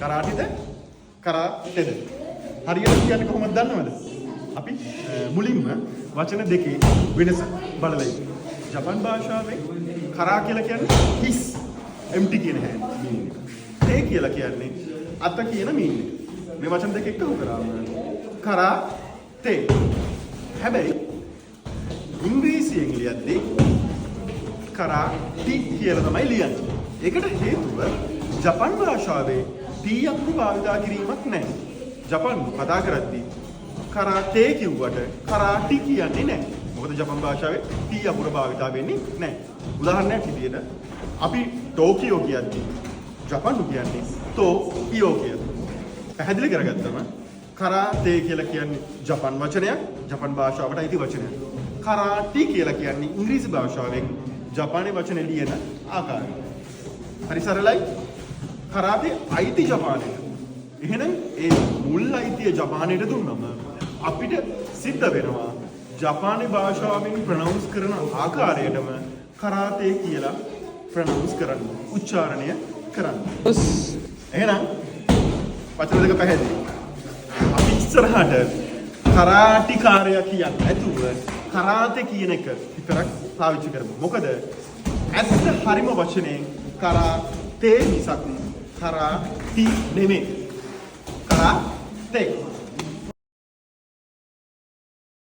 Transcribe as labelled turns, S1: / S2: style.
S1: කරාටිද කරාටෙද හරියට කියන්නේ කොහොමද දන්නවද? අපි මුලින්ම වචන දෙකේ වෙනස බලලා ඉමු. ජපාන් භාෂාවෙන් කරා කියලා කියන්නේ හිස් empty කියන hand meaning එක. තේ කියලා කියන්නේ අත කියන meaning එක. මේ වචන දෙක එකතු කරාම කරා තේ. හැබැයි ඉංග්‍රීසියෙන් ලියද්දී කරා ටි කියලා තමයි ලියන්නේ. ඒකට හේතුව ජපාන් භාෂාවේ ටි අකුරු භාවිත කිරීමක් නැහැ. ජපාන් කතා කරද්දී කරාටේ කිව්වට කරාටි කියන්නේ නැහැ. මොකද ජපාන් භාෂාවේ ටි අකුර භාවිත වෙන්නේ නැහැ. උදාහරණයක් විදියට අපි ටෝකියෝ කියද්දී ජපාන්ු කියන්නේ ටෝකියෝ කියලා. පැහැදිලි කරගත්තම කරාටේ කියලා කියන්නේ ජපාන් වචනයක්, ජපාන් භාෂාවට අයිති වචනයක්. කරාටි කියලා කියන්නේ ඉංග්‍රීසි භාෂාවෙන් ජපානයේ වචනේ ලියන ආකාරය. හරි සරලයි. කරාටේ අයිති ජපානයට. එහෙනම් ඒ මුල් අයිතිය ජපානයට දුන්නම අපිට සිද්ධ වෙනවා ජපානී භාෂාවෙන් ප්‍රොනවුන්ස් කරන ආකාරයටම කරාටේ කියලා ප්‍රොනවුන්ස් කරන්න, උච්චාරණය කරන්න. එහෙනම් වචන දෙක පැහැදිලි. අපි ඉස්සරහට කරාටිකාරය කියන්නේ නැතුව කරාටේ කියන එක විතරක් පාවිච්චි කරමු. මොකද ඇත්ත හරිම වචනේ කරාටේ මිසක් කරාටි නෙමෙයි. කරාටේ